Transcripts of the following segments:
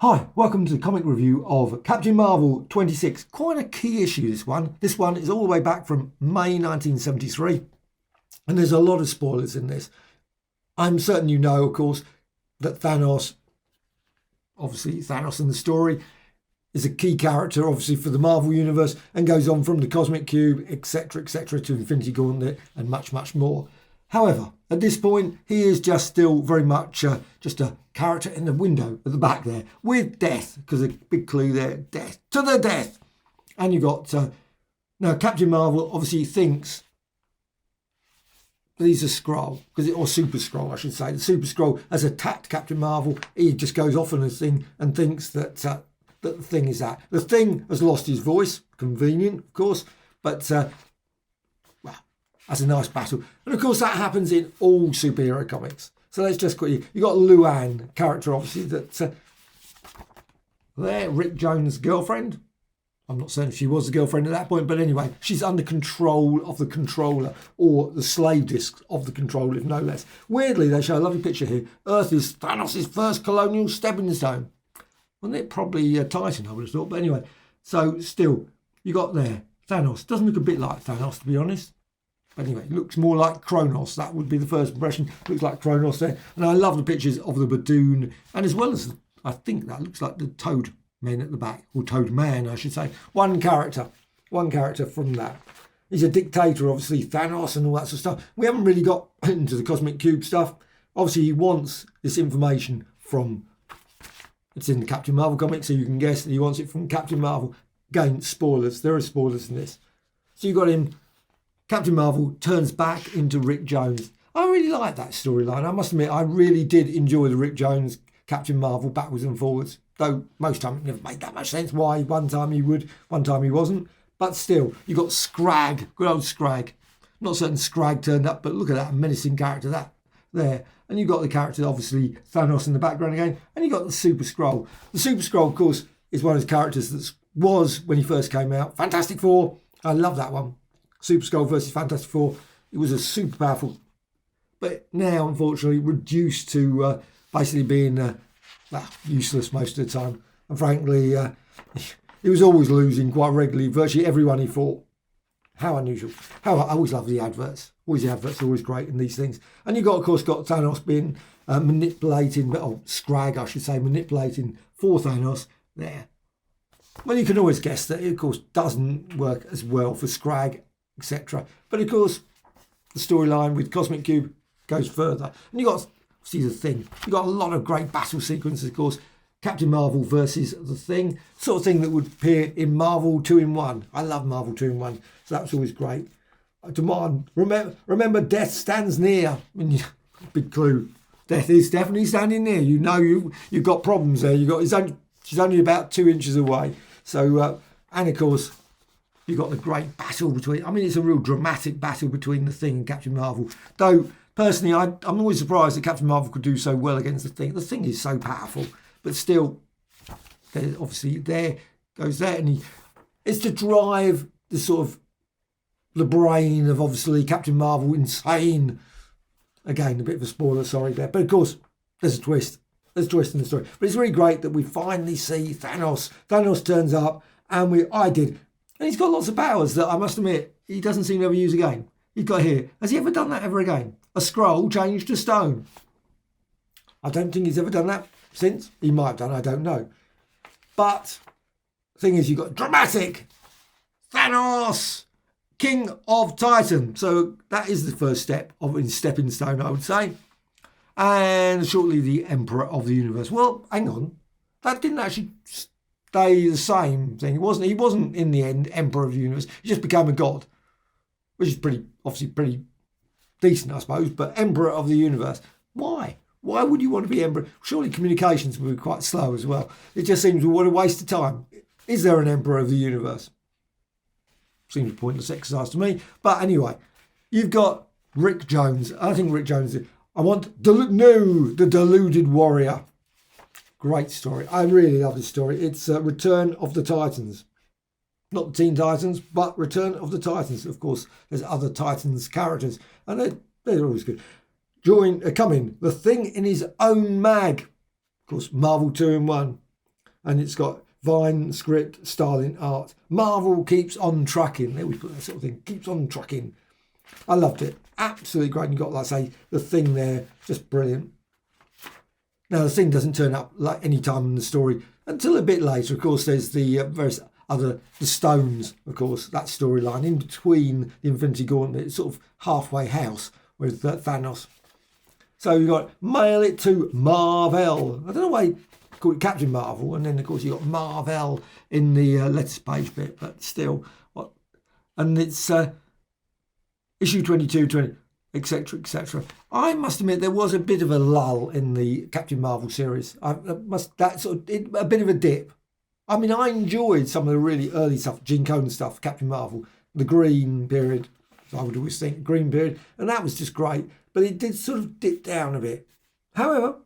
Hi, welcome to the comic review of Captain Marvel 26. Quite a key issue, this one. This one is all the way back from May 1973, and there's a lot of spoilers in this. I'm certain you know, of course, that Thanos, obviously Thanos in the story, is a key character, obviously, for the Marvel Universe, and goes on from the Cosmic Cube, etc., to Infinity Gauntlet, and much, much more. However, at this point, he is just still very much just a character in the window at the back there, with death, because a big clue there, death, to the death. And you got, now Captain Marvel obviously thinks that he's a Skrull, or Super Skrull, I should say. The Super Skrull has attacked Captain Marvel. He just goes off on a thing and thinks that, that the thing is that. The thing has lost his voice, convenient, of course, but that's a nice battle. And of course that happens in all superhero comics. So let's just quickly, you got Luann, character obviously that there, Rick Jones' girlfriend. I'm not certain if she was a girlfriend at that point, but anyway, she's under control of the controller, or the slave disc of the controller, if no less. Weirdly, they show a lovely picture here. Earth is Thanos' first colonial stepping stone. Wasn't it probably Titan, I would have thought, but anyway. So still, you got there, Thanos. Doesn't look a bit like Thanos, to be honest. But anyway, looks more like Kronos. That would be the first impression. Looks like Kronos there. And I love the pictures of the Badoon. And as well as, I think that looks like the Toad Men at the back. Or Toad Man, I should say. One character from that. He's a dictator, obviously, Thanos and all that sort of stuff. We haven't really got into the Cosmic Cube stuff. Obviously, he wants this information from, it's in the Captain Marvel comic, so you can guess that he wants it from Captain Marvel. Again, spoilers. There are spoilers in this. So you got him. Captain Marvel turns back into Rick Jones. I really like that storyline. I must admit, I really did enjoy the Rick Jones Captain Marvel backwards and forwards. Though most time it never made that much sense. Why one time he would, one time he wasn't. But still, you got Scrag, good old Scrag. Not certain Scrag turned up, but look at that menacing character that there. And you got the character, obviously Thanos in the background again. And you got the Super Skrull. The Super Skrull, of course, is one of his characters that was when he first came out. Fantastic Four. I love that one. Super Skrull versus Fantastic Four. It was a super powerful, but now unfortunately reduced to basically being useless most of the time. And frankly, he was always losing quite regularly. Virtually everyone he fought. How unusual. How I always love the adverts. Always the adverts are always great in these things. And you got, of course, got Thanos being manipulating, Scrag, I should say, manipulating for Thanos there. Well, you can always guess that it, of course, doesn't work as well for Scrag, etc. But of course, the storyline with Cosmic Cube goes further. And you got, see the Thing. You got a lot of great battle sequences, of course. Captain Marvel versus the Thing, sort of thing that would appear in Marvel 2-in-1. I love Marvel 2-in-1, so that was always great. Demand, remember, death stands near. I mean, big clue. Death is definitely standing near. You know, you've got problems there. She's only about 2 inches away. So, and of course, you've got the great battle between, I mean, it's a real dramatic battle between the Thing and Captain Marvel. Though, personally, I'm always surprised that Captain Marvel could do so well against the Thing. The Thing is so powerful, but still, obviously, there goes that. And it's to drive the sort of, the brain of, obviously, Captain Marvel insane. Again, a bit of a spoiler, sorry there. But of course, there's a twist. There's a twist in the story. But it's really great that we finally see Thanos. Thanos turns up, and and he's got lots of powers that I must admit he doesn't seem to ever use again. He's got here. Has he ever done that ever again? A Skrull changed to stone. I don't think he's ever done that since. He might have done, I don't know. But the thing is, you've got dramatic Thanos, King of Titan. So that is the first step in stepping stone, I would say. And shortly the Emperor of the Universe. Well, hang on. That didn't actually stay the same thing. He wasn't in the end Emperor of the Universe. He just became a god, which is obviously pretty decent, I suppose. But Emperor of the Universe. Why? Why would you want to be Emperor? Surely communications would be quite slow as well. It just seems what a waste of time. Is there an Emperor of the Universe? Seems a pointless exercise to me. But anyway, you've got Rick Jones. I think Rick Jones. I want the Deluded Warrior. Great story. I really love this story. It's Return of the Titans. Not the Teen Titans, but Return of the Titans. Of course, there's other Titans characters, and they're always good. Coming, the Thing in his own mag. Of course, Marvel 2-in-1. and it's got Vine, script, Starlin, art. Marvel keeps on trucking. There we put that sort of thing. Keeps on trucking. I loved it. Absolutely great. And you got, like I say, the Thing there. Just brilliant. Now, the Thing doesn't turn up like any time in the story until a bit later. Of course, there's the various other, the Stones, of course, that storyline in between the Infinity Gauntlet. It's sort of halfway house with Thanos. So you've got Mail It to Marvel. I don't know why call it Captain Marvel, and then of course you got Marvel in the letters page bit, but still, and it's issue 22, 20, etc., etc. I must admit there was a bit of a lull in the Captain Marvel series. A bit of a dip. I mean, I enjoyed some of the really early stuff, Gene Colan stuff, Captain Marvel, the Green period. I would always think Green period, and that was just great. But it did sort of dip down a bit. However,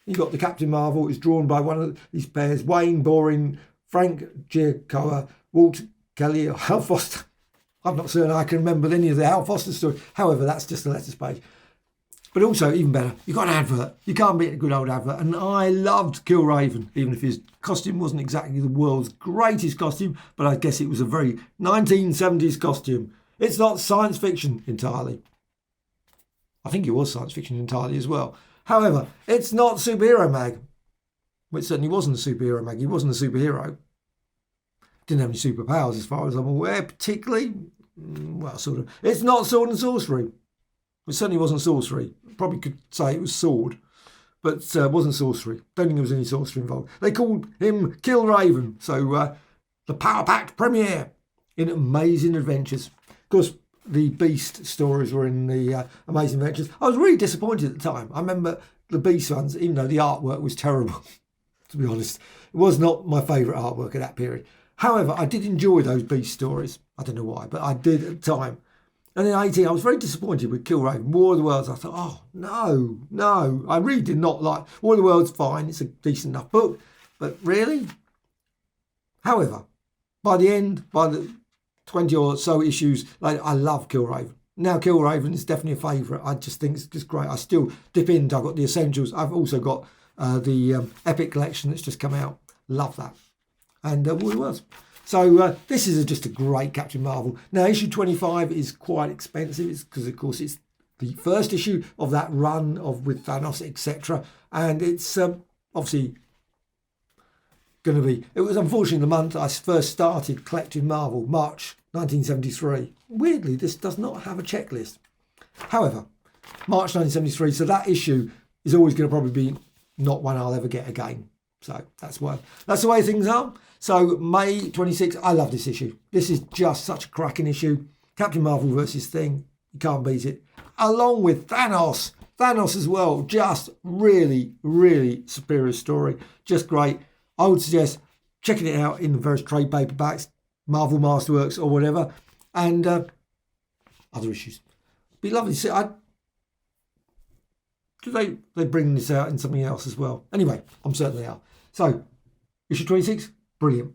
you got the Captain Marvel. It's drawn by one of these pairs: Wayne Boring, Frank Giacoa, Walt Kelly, or Hal Foster. I'm not certain I can remember any of the Hal Foster story. However, that's just the letters page. But also, even better, you got an advert. You can't beat a good old advert. And I loved Killraven, even if his costume wasn't exactly the world's greatest costume, but I guess it was a very 1970s costume. It's not science fiction entirely. I think it was science fiction entirely as well. However, it's not superhero mag. Well, it certainly wasn't a superhero mag. He wasn't a superhero. Didn't have any superpowers as far as I'm aware, particularly. Well, sort of. It's not sword and sorcery. It certainly wasn't sorcery. Probably could say it was sword, but wasn't sorcery. Don't think there was any sorcery involved. They called him Killraven. So the power-packed premiere in Amazing Adventures. Of course, the Beast stories were in the Amazing Adventures. I was really disappointed at the time. I remember the Beast ones, even though the artwork was terrible, to be honest. It was not my favourite artwork at that period. However, I did enjoy those Beast stories. I don't know why, but I did at the time. And in 18, I was very disappointed with Killraven. War of the Worlds. I thought, oh, no. I really did not like... War of the Worlds, fine. It's a decent enough book. But really? However, by the end, by the 20 or so issues later, I love Killraven. Now Killraven is definitely a favourite. I just think it's just great. I still dip in. I've got the Essentials. I've also got the Epic Collection that's just come out. Love that. And War of the Worlds. So this is just a great Captain Marvel. Now, issue 25 is quite expensive. It's because, of course, it's the first issue of that run with Thanos, etc. And it's obviously going to be... It was unfortunately the month I first started collecting Marvel, March 1973. Weirdly, this does not have a checklist. However, March 1973, so that issue is always going to probably be not one I'll ever get again. So that's the way things are. So May 26th, I love this issue. This is just such a cracking issue. Captain Marvel versus Thing. You can't beat it. Along with Thanos. Thanos as well. Just really, really superior story. Just great. I would suggest checking it out in the various trade paperbacks, Marvel Masterworks or whatever. And other issues. Be lovely to see. Could they bring this out in something else as well? Anyway, I'm certain they are. So, issue 26, brilliant.